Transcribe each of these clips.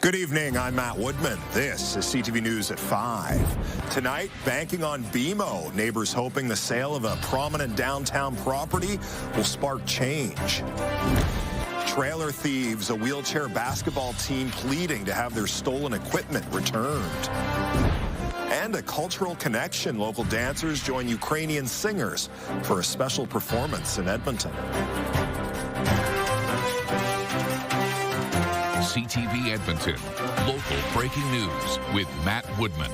Good evening, I'm Matt Woodman. This is CTV News at 5. Tonight, banking on BMO. Neighbors hoping the sale of a prominent downtown property will spark change. Trailer thieves, a wheelchair basketball team pleading to have their stolen equipment returned. And a cultural connection. Local dancers join Ukrainian singers for a special performance in Edmonton. CTV Edmonton, local breaking news with Matt Woodman.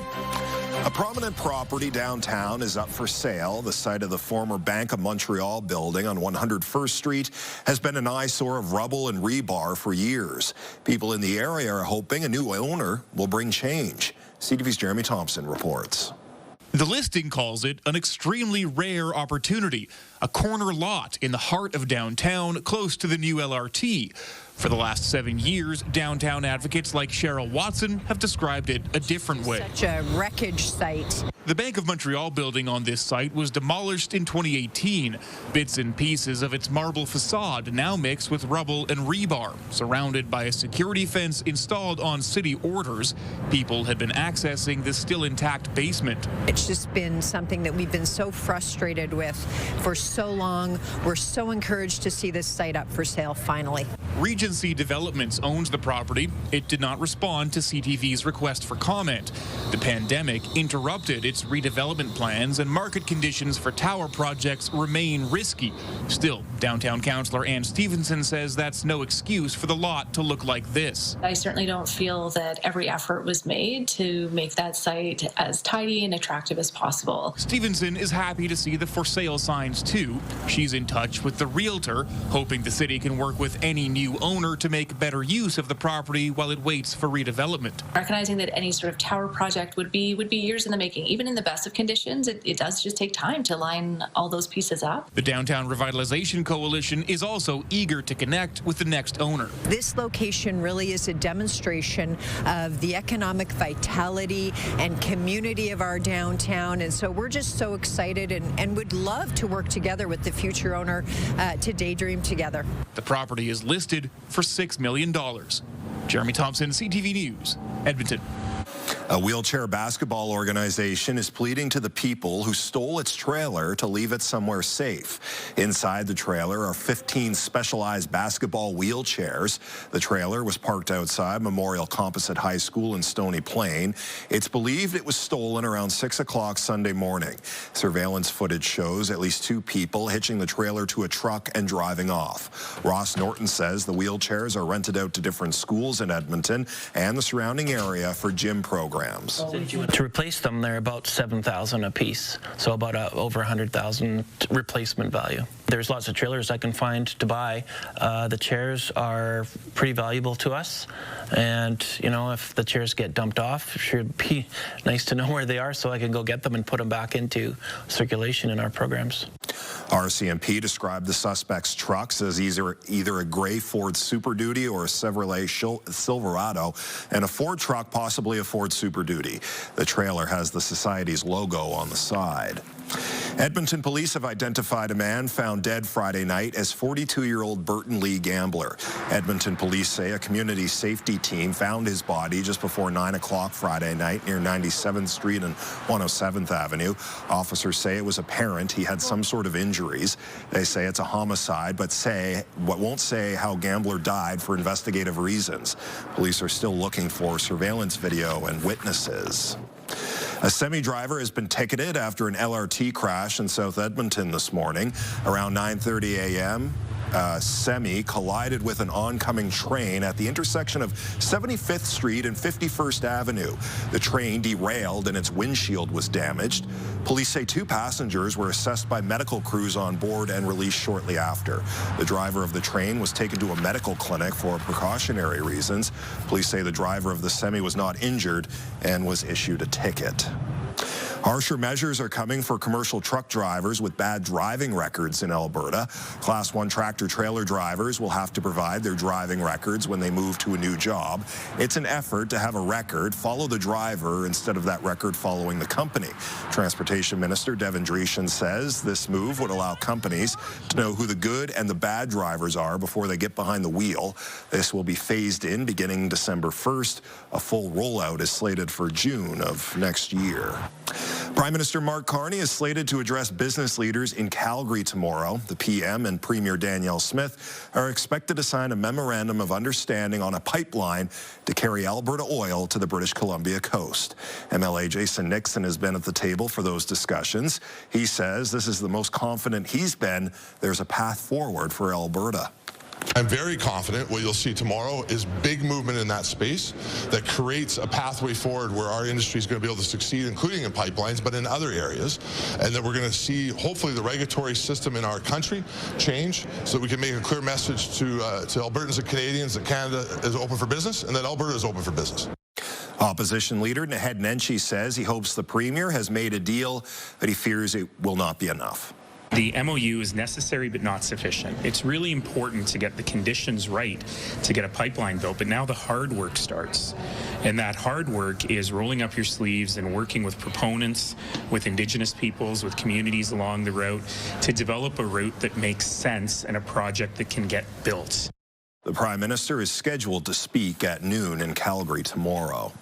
A prominent property downtown is up for sale. The site of the former Bank of Montreal building on 101st Street has been an eyesore of rubble and rebar for years. People in the area are hoping a new owner will bring change. CTV's Jeremy Thompson reports. The listing calls it an extremely rare opportunity, a corner lot in the heart of downtown, close to the new LRT. For the last 7 years, downtown advocates like Cheryl Watson have described it a different way. Such a wreckage site. The Bank of Montreal building on this site was demolished in 2018. Bits and pieces of its marble facade now mix with rubble and rebar. Surrounded by a security fence installed on city orders, people had been accessing the still intact basement. It's just been something that we've been so frustrated with for so long. We're so encouraged to see this site up for sale finally. Regency Developments owns the property. It did not respond to CTV's request for comment. The pandemic interrupted its redevelopment plans, and market conditions for tower projects remain risky. Still, downtown councillor Ann Stevenson says that's no excuse for the lot to look like this. I certainly don't feel that every effort was made to make that site as tidy and attractive as possible. Stevenson is happy to see the for sale signs too. She's in touch with the realtor, hoping the city can work with any new owner to make better use of the property while it waits for redevelopment. Recognizing that any sort of tower project would be years in the making. Even in the best of conditions, it does just take time to line all those pieces up. The Downtown Revitalization Coalition is also eager to connect with the next owner. This location really is a demonstration of the economic vitality and community of our downtown, and so we're just so excited and would love to work together with the future owner to daydream together. The property is listed for $6 million. Jeremy Thompson, CTV News, Edmonton. A wheelchair basketball organization is pleading to the people who stole its trailer to leave it somewhere safe. Inside the trailer are 15 specialized basketball wheelchairs. The trailer was parked outside Memorial Composite High School in Stony Plain. It's believed it was stolen around 6 o'clock Sunday morning. Surveillance footage shows at least 2 people hitching the trailer to a truck and driving off. Ross Norton says the wheelchairs are rented out to different schools in Edmonton and the surrounding area for gym programs. To replace them, they're about $7,000 a piece, so about over $100,000 replacement value. There's lots of trailers I can find to buy. The chairs are pretty valuable to us, and you know, if the chairs get dumped off, it should be nice to know where they are so I can go get them and put them back into circulation in our programs. RCMP described the suspect's trucks as either a gray Ford Super Duty or a Chevrolet Silverado, and a Ford truck, possibly a Ford Super Duty. The trailer has the Society's logo on the side. Edmonton police have identified a man found dead Friday night as 42-year-old Burton Lee Gambler. Edmonton police say a community safety team found his body just before 9 o'clock Friday night near 97th Street and 107th Avenue. Officers say it was apparent he had some sort of injuries. They say it's a homicide, but won't say how Gambler died for investigative reasons. Police are still looking for surveillance video and witnesses. A semi-driver has been ticketed after an LRT crash in South Edmonton this morning. Around 9:30 a.m., semi collided with an oncoming train at the intersection of 75th Street and 51st Avenue. The train derailed and its windshield was damaged. Police say 2 passengers were assessed by medical crews on board and released shortly after. The driver of the train was taken to a medical clinic for precautionary reasons. Police say the driver of the semi was not injured and was issued a ticket. Harsher measures are coming for commercial truck drivers with bad driving records in Alberta. Class 1 tractor-trailer drivers will have to provide their driving records when they move to a new job. It's an effort to have a record follow the driver instead of that record following the company. Transportation Minister Devin Dreeshen says this move would allow companies to know who the good and the bad drivers are before they get behind the wheel. This will be phased in beginning December 1st. A full rollout is slated for June of next year. Prime Minister Mark Carney is slated to address business leaders in Calgary tomorrow. The PM and Premier Danielle Smith are expected to sign a memorandum of understanding on a pipeline to carry Alberta oil to the British Columbia coast. MLA Jason Nixon has been at the table for those discussions. He says this is the most confident he's been there's a path forward for Alberta. I'm very confident what you'll see tomorrow is big movement in that space that creates a pathway forward where our industry is going to be able to succeed, including in pipelines, but in other areas, and that we're going to see, hopefully, the regulatory system in our country change so that we can make a clear message to Albertans and Canadians that Canada is open for business and that Alberta is open for business. Opposition leader Naheed Nenshi says he hopes the Premier has made a deal, but he fears it will not be enough. The MOU is necessary but not sufficient. It's really important to get the conditions right to get a pipeline built, but now the hard work starts. And that hard work is rolling up your sleeves and working with proponents, with Indigenous peoples, with communities along the route to develop a route that makes sense and a project that can get built. The Prime Minister is scheduled to speak at noon in Calgary tomorrow.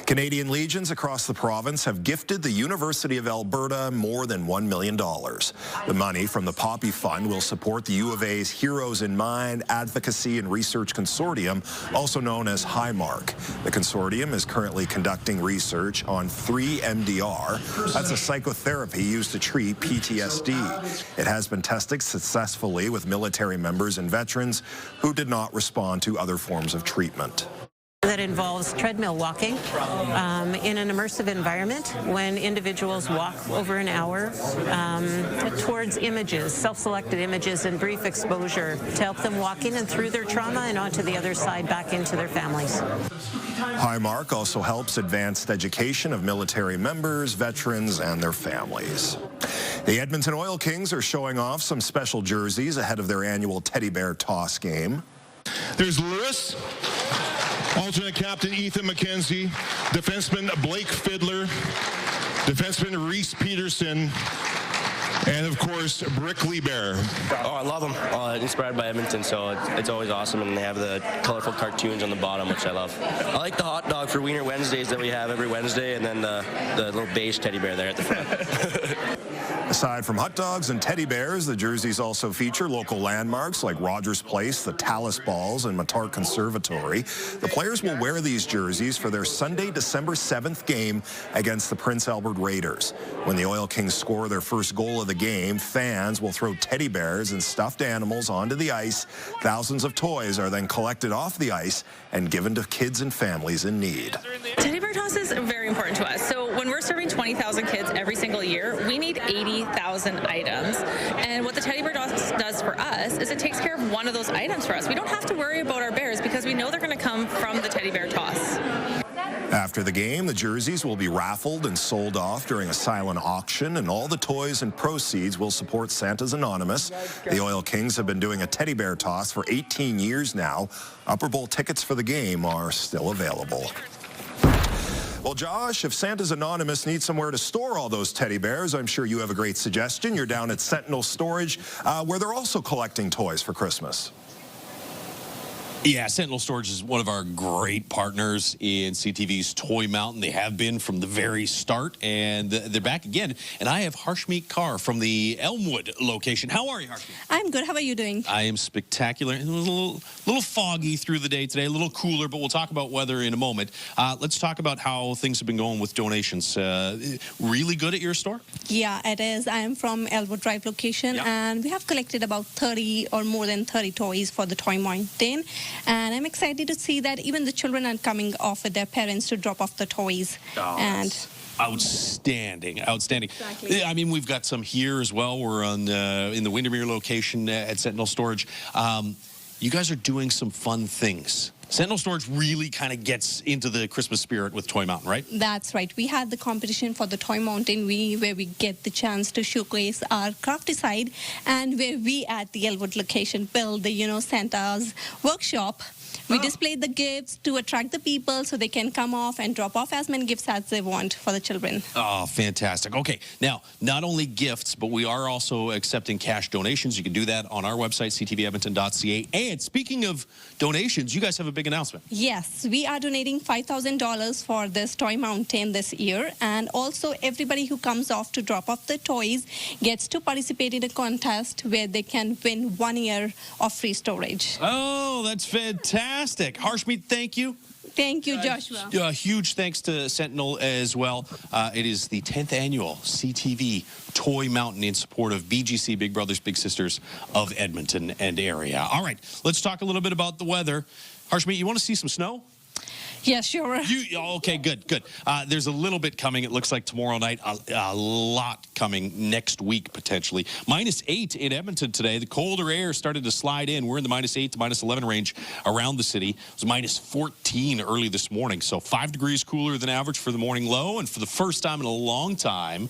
Canadian Legions across the province have gifted the University of Alberta more than $1 million. The money from the Poppy Fund will support the U of A's Heroes in Mind Advocacy and Research Consortium, also known as HIMARC. The consortium is currently conducting research on 3-MDR. That's a psychotherapy used to treat PTSD. It has been tested successfully with military members and veterans who did not respond to other forms of treatment. That involves treadmill walking in an immersive environment when individuals walk over an hour towards images, self-selected images and brief exposure to help them walk in and through their trauma and onto the other side back into their families. HIMARC also helps advanced education of military members, veterans, and their families. The Edmonton Oil Kings are showing off some special jerseys ahead of their annual teddy bear toss game. There's Lewis, alternate captain Ethan McKenzie, defenseman Blake Fiddler, defenseman Reese Peterson, and of course, Brickley Bear. Oh, I love them. Inspired by Edmonton, so it's always awesome, and they have the colorful cartoons on the bottom, which I love. I like the hot dog for Wiener Wednesdays that we have every Wednesday, and then the little beige teddy bear there at the front. Aside from hot dogs and teddy bears, the jerseys also feature local landmarks like Rogers Place, the Tallis Balls, and Matar Conservatory. The players will wear these jerseys for their Sunday, December 7th game against the Prince Albert Raiders. When the Oil Kings score their first goal of the game, fans will throw teddy bears and stuffed animals onto the ice. Thousands of toys are then collected off the ice and given to kids and families in need. Teddy bear tosses are very important to us. So when we're serving 20,000 kids every single year, we need 80,000 items. And what the teddy bear toss does for us is it takes care of one of those items for us. We don't have to worry about our bears because we know they're going to come from the teddy bear toss. After the game, the jerseys will be raffled and sold off during a silent auction, and all the toys and proceeds will support Santa's Anonymous. The Oil Kings have been doing a teddy bear toss for 18 years now. Upper Bowl tickets for the game are still available. Well, Josh, if Santa's Anonymous needs somewhere to store all those teddy bears, I'm sure you have a great suggestion. You're down at Sentinel Storage, where they're also collecting toys for Christmas. Yeah, Sentinel Storage is one of our great partners in CTV's Toy Mountain. They have been from the very start, and they're back again. And I have Harshmeet Kaur from the Elmwood location. How are you, Harshmeet? I'm good. How are you doing? I am spectacular. It was a little foggy through the day today, a little cooler, but we'll talk about weather in a moment. Let's talk about how things have been going with donations. Really good at your store? Yeah, it is. I am from Elmwood Drive location, and we have collected about 30 or more than 30 toys for the Toy Mountain. And I'm excited to see that even the children are coming off with their parents to drop off the toys. Oh, and outstanding. Exactly. I mean, we've got some here as well. We're on in the Windermere location at Sentinel Storage. you guys are doing some fun things. Sentinel Storage really kind of gets into the Christmas spirit with Toy Mountain, right? That's right. We had the competition for the Toy Mountain where we get the chance to showcase our crafty side, and where we at the Elwood location build the, Santa's workshop. We displayed the gifts to attract the people so they can come off and drop off as many gifts as they want for the children. Oh, fantastic. Okay, now, not only gifts, but we are also accepting cash donations. You can do that on our website, ctvedmonton.ca. And speaking of donations, you guys have a big announcement. Yes, we are donating $5,000 for this Toy Mountain this year. And also, everybody who comes off to drop off the toys gets to participate in a contest where they can win 1 year of free storage. Oh, that's fantastic. Harshmeet, thank you. Thank you, Joshua. Huge thanks to Sentinel as well. It is the 10th annual CTV Toy Mountain in support of BGC, Big Brothers Big Sisters of Edmonton and area. All right, let's talk a little bit about the weather. Harshmeet, you want to see some snow? Yeah, sure. Okay, good. There's a little bit coming. It looks like tomorrow night, a lot coming next week, potentially. -8 in Edmonton today. The colder air started to slide in. We're in the -8 to -11 range around the city. It was -14 early this morning, so 5 degrees cooler than average for the morning low, and for the first time in a long time,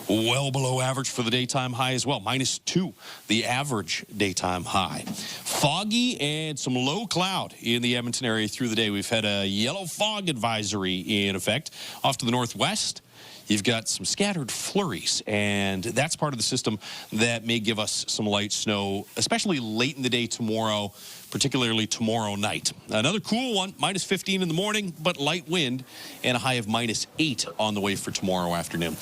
well below average for the daytime high as well. -2, the average daytime high. Foggy and some low cloud in the Edmonton area through the day. We've had a yellow fog advisory in effect. Off to the northwest, you've got some scattered flurries, and that's part of the system that may give us some light snow, especially late in the day tomorrow, particularly tomorrow night. Another cool one, -15 in the morning, but light wind, and a high of -8 on the way for tomorrow afternoon.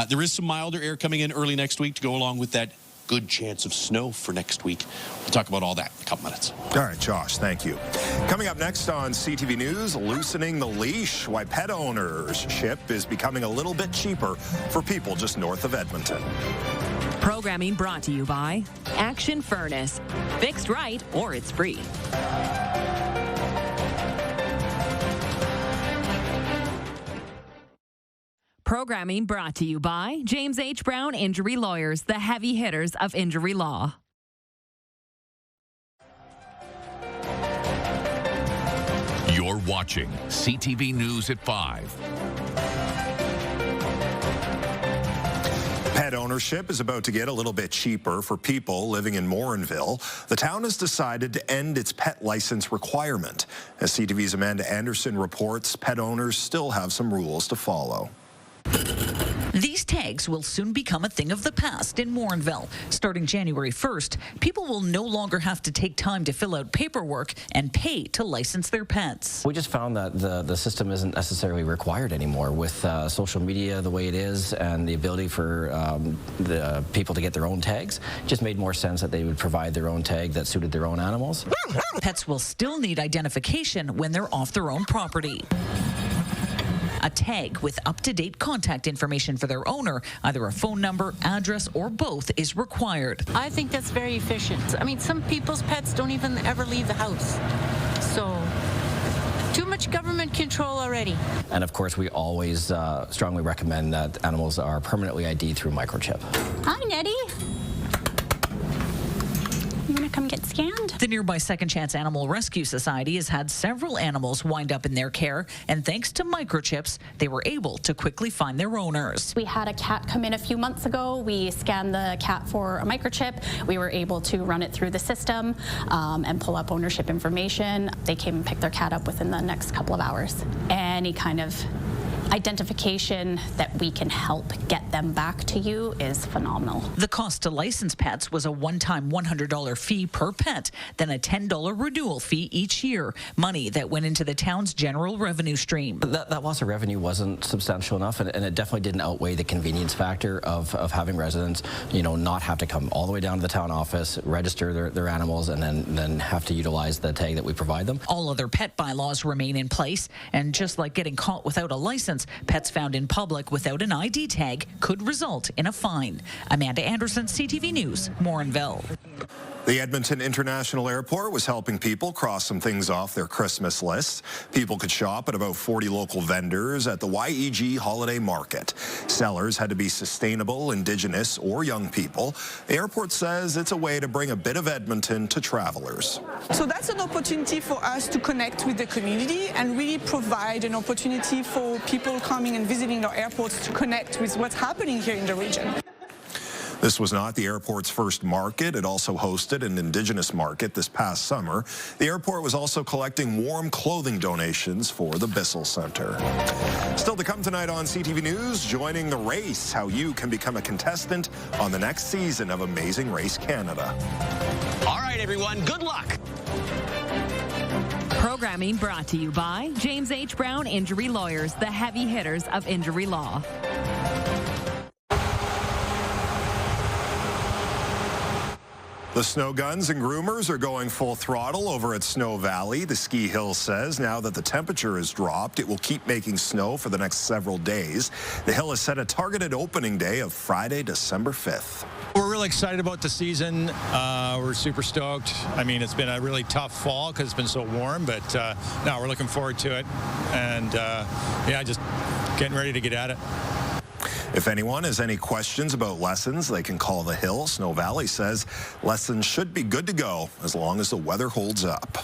There is some milder air coming in early next week to go along with that good chance of snow for next week. We'll talk about all that in a couple minutes. All right, Josh, thank you. Coming up next on CTV News, loosening the leash, why pet ownership is becoming a little bit cheaper for people just north of Edmonton. Programming brought to you by Action Furnace. Fixed right or it's free. Programming brought to you by James H. Brown Injury Lawyers, the heavy hitters of injury law. You're watching CTV News at 5. Pet ownership is about to get a little bit cheaper for people living in Morinville. The town has decided to end its pet license requirement. As CTV's Amanda Anderson reports, pet owners still have some rules to follow. These tags will soon become a thing of the past in Morinville. Starting January 1st, people will no longer have to take time to fill out paperwork and pay to license their pets. We just found that the system isn't necessarily required anymore with social media the way it is and the ability for the people to get their own tags. It just made more sense that they would provide their own tag that suited their own animals. Pets will still need identification when they're off their own property. A tag with up-to-date contact information for their owner, either a phone number, address, or both, is required. I think that's very efficient. I mean, some people's pets don't even ever leave the house. So, too much government control already. And of course, we always strongly recommend that animals are permanently ID'd through microchip. Hi, Nettie. You want to come get scanned? The nearby Second Chance Animal Rescue Society has had several animals wind up in their care, and thanks to microchips, they were able to quickly find their owners. We had a cat come in a few months ago. We scanned the cat for a microchip. We were able to run it through the system and pull up ownership information. They came and picked their cat up within the next couple of hours. Any kind of identification that we can help get them back to you is phenomenal. The cost to license pets was a one-time $100 fee per pet, then a $10 renewal fee each year, money that went into the town's general revenue stream. That loss of revenue wasn't substantial enough, and it definitely didn't outweigh the convenience factor of having residents, not have to come all the way down to the town office, register their animals, and then have to utilize the tag that we provide them. All other pet bylaws remain in place, and just like getting caught without a license, pets found in public without an ID tag could result in a fine. Amanda Anderson, CTV News, Morinville. The The Edmonton International Airport was helping people cross some things off their Christmas lists. People could shop at about 40 local vendors at the YEG Holiday Market. Sellers had to be sustainable, Indigenous, or young people. The airport says it's a way to bring a bit of Edmonton to travelers. So that's an opportunity for us to connect with the community and really provide an opportunity for people coming and visiting our airports to connect with what's happening here in the region. This was not the airport's first market. It also hosted an Indigenous market this past summer. The airport was also collecting warm clothing donations for the Bissell Center. Still to come tonight on CTV News, joining the race, how you can become a contestant on the next season of Amazing Race Canada. All right, everyone, good luck. Programming brought to you by James H. Brown Injury Lawyers, the heavy hitters of injury law. The snow guns and groomers are going full throttle over at Snow Valley. The ski hill says now that the temperature has dropped, it will keep making snow for the next several days. The hill has set a targeted opening day of Friday, December 5th. We're really excited about the season. We're super stoked. I mean, it's been a really tough fall because it's been so warm, but no, we're looking forward to it. And yeah, just getting ready to get at it. If anyone has any questions about lessons, they can call the hill. Snow Valley says lessons should be good to go as long as the weather holds up.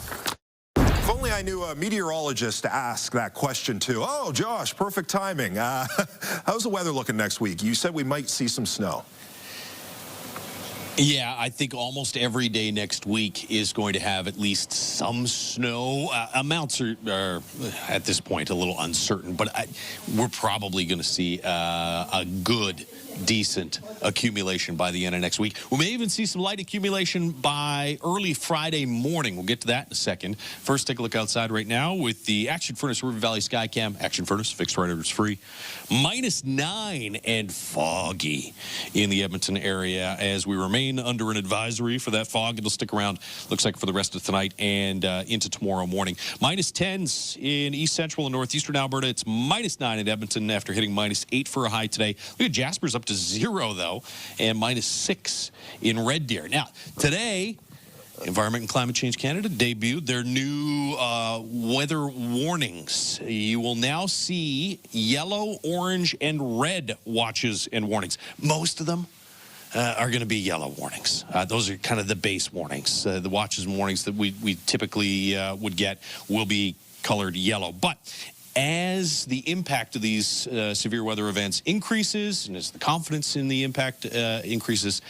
If only I knew a meteorologist to ask that question to. Oh, Josh, perfect timing. How's the weather looking next week? You said we might see some snow. Yeah, I think almost every day next week is going to have at least some snow. Amounts are at this point a little uncertain, but we're probably going to see a good, decent accumulation by the end of next week. We may even see some light accumulation by early Friday morning. We'll get to that in a second. First, take a look outside right now with the Action Furnace River Valley Skycam. Action Furnace, fixed right over, it's free. -9 and foggy in the Edmonton area as we remain under an advisory for that fog. It'll stick around, looks like, for the rest of tonight and into tomorrow morning. -10s in east central and northeastern Alberta. It's -9 in Edmonton after hitting -8 for a high today. Look at Jasper's up to 0, though, and -6 in Red Deer. Now, today, Environment and Climate Change Canada debuted their new weather warnings. You will now see yellow, orange, and red watches and warnings. Most of them are going to be yellow warnings. Those are kind of the base warnings. The watches and warnings that we typically would get will be colored yellow. But as the impact of these severe weather events increases and as the confidence in the impact increases,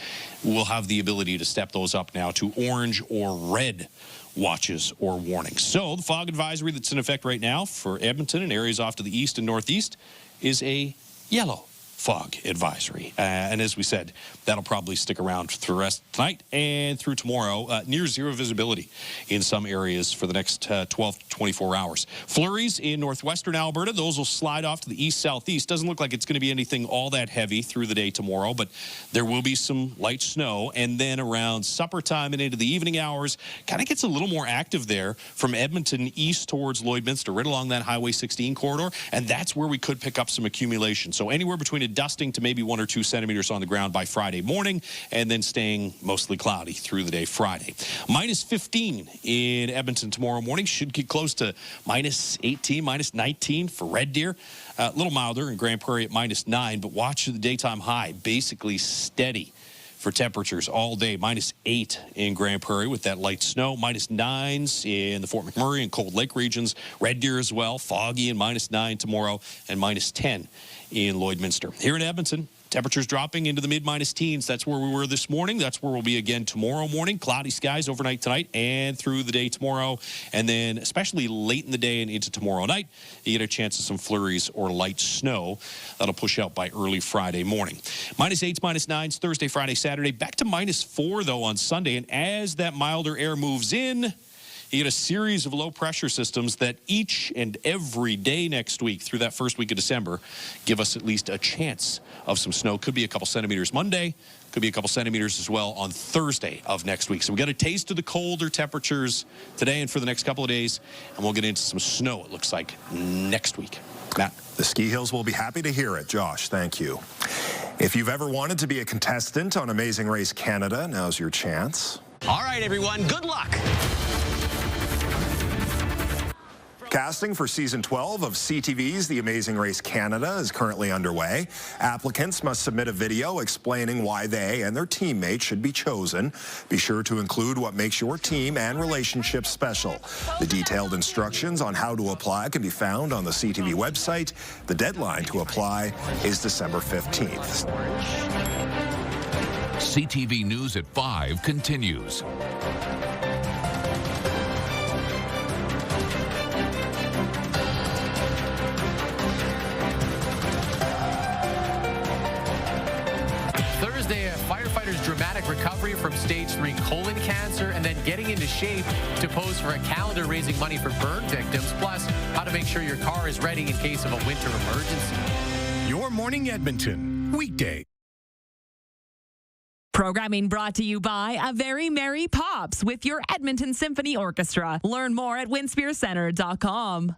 we'll have the ability to step those up now to orange or red watches or warnings. So the fog advisory that's in effect right now for Edmonton and areas off to the east and northeast is a yellow fog advisory. And as we said, that'll probably stick around for the rest of tonight and through tomorrow. Near zero visibility in some areas for the next 12 to 24 hours. Flurries in northwestern Alberta. Those will slide off to the east-southeast. Doesn't look like it's going to be anything all that heavy through the day tomorrow, but there will be some light snow. And then around supper time and into the evening hours, kind of gets a little more active there from Edmonton east towards Lloydminster, right along that Highway 16 corridor. And that's where we could pick up some accumulation. So anywhere between a dusting to maybe 1 or 2 centimeters on the ground by Friday morning, and then staying mostly cloudy through the day Friday. -15 in Edmonton tomorrow morning. Should get close to -18, -19 for Red Deer. A little milder in Grand Prairie at -9, but watch the daytime high, basically steady for temperatures all day. -8 in Grand Prairie with that light snow. -9s in the Fort McMurray and Cold Lake regions. Red Deer as well, foggy and -9 tomorrow, and -10 in Lloydminster. Here in Edmonton, temperatures dropping into the mid-teens. That's where we were this morning. That's where we'll be again tomorrow morning. Cloudy skies overnight tonight and through the day tomorrow. And then especially late in the day and into tomorrow night, you get a chance of some flurries or light snow. That'll push out by early Friday morning. -8s, -9s, Thursday, Friday, Saturday. Back to -4, though, on Sunday. And as that milder air moves in, you get a series of low-pressure systems that each and every day next week through that first week of December give us at least a chance of some snow. Could be a couple centimeters Monday. Could be a couple centimeters as well on Thursday of next week. So we got a taste of the colder temperatures today and for the next couple of days, and we'll get into some snow, it looks like, next week. Matt? The Ski Hills will be happy to hear it. Josh, thank you. If you've ever wanted to be a contestant on Amazing Race Canada, now's your chance. All right, everyone, good luck. Casting for Season 12 of CTV's The Amazing Race Canada is currently underway. Applicants must submit a video explaining why they and their teammates should be chosen. Be sure to include what makes your team and relationship special. The detailed instructions on how to apply can be found on the CTV website. The deadline to apply is December 15th. CTV News at 5 continues. Thursday, a firefighter's dramatic recovery from stage 3 colon cancer and then getting into shape to pose for a calendar raising money for burn victims, plus how to make sure your car is ready in case of a winter emergency. Your Morning Edmonton, weekday. Programming brought to you by A Very Merry Pops with your Edmonton Symphony Orchestra. Learn more at winspearcenter.com.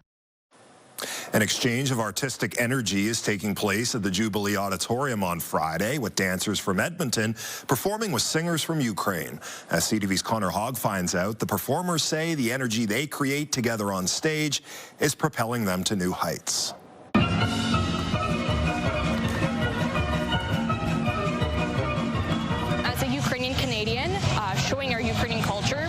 An exchange of artistic energy is taking place at the Jubilee Auditorium on Friday, with dancers from Edmonton performing with singers from Ukraine. As CTV's Connor Hogg finds out, the performers say the energy they create together on stage is propelling them to new heights. As a Ukrainian Canadian, showing our Ukrainian culture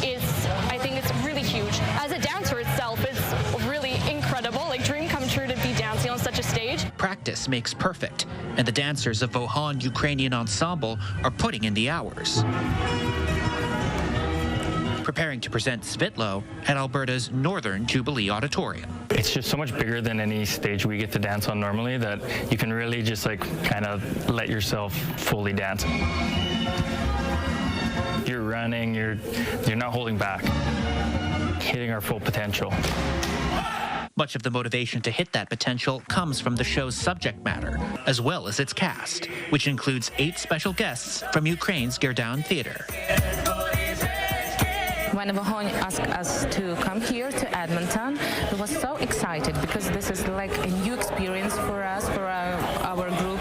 is, I think it's really huge. As a dancer itself, it's really incredible, like dream come true to be dancing on such a stage. Practice makes perfect, and the dancers of Vohan Ukrainian Ensemble are putting in the hours. Preparing to present Svitlo at Alberta's Northern Jubilee Auditorium. It's just so much bigger than any stage we get to dance on normally that you can really just like kind of let yourself fully dance. You're running, you're not holding back, hitting our full potential. Much of the motivation to hit that potential comes from the show's subject matter, as well as its cast, which includes 8 special guests from Ukraine's Gerdan Theatre. When Vohan asked us to come here to Edmonton, we were so excited because this is like a new experience for us, for our group.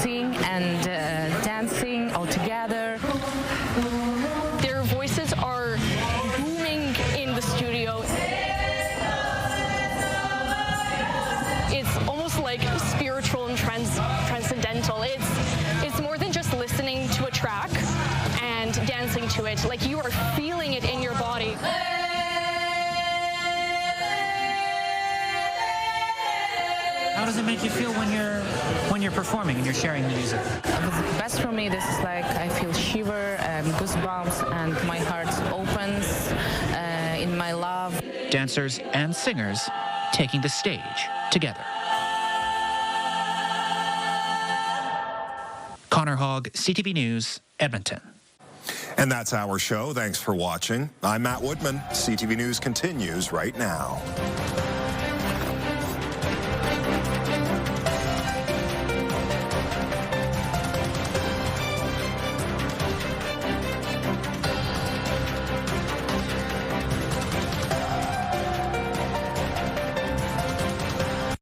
Sing and dancing all together. Their voices are booming in the studio. It's almost like spiritual and transcendental. It's more than just listening to a track and dancing to it. Like you are feeling it in your body. How does it make you feel when you're performing and you're sharing the music? The best for me, this is like I feel shiver and goosebumps and my heart opens in my love. Dancers and singers taking the stage together. Connor Hogg, CTV News, Edmonton. And that's our show. Thanks for watching. I'm Matt Woodman. CTV News continues right now.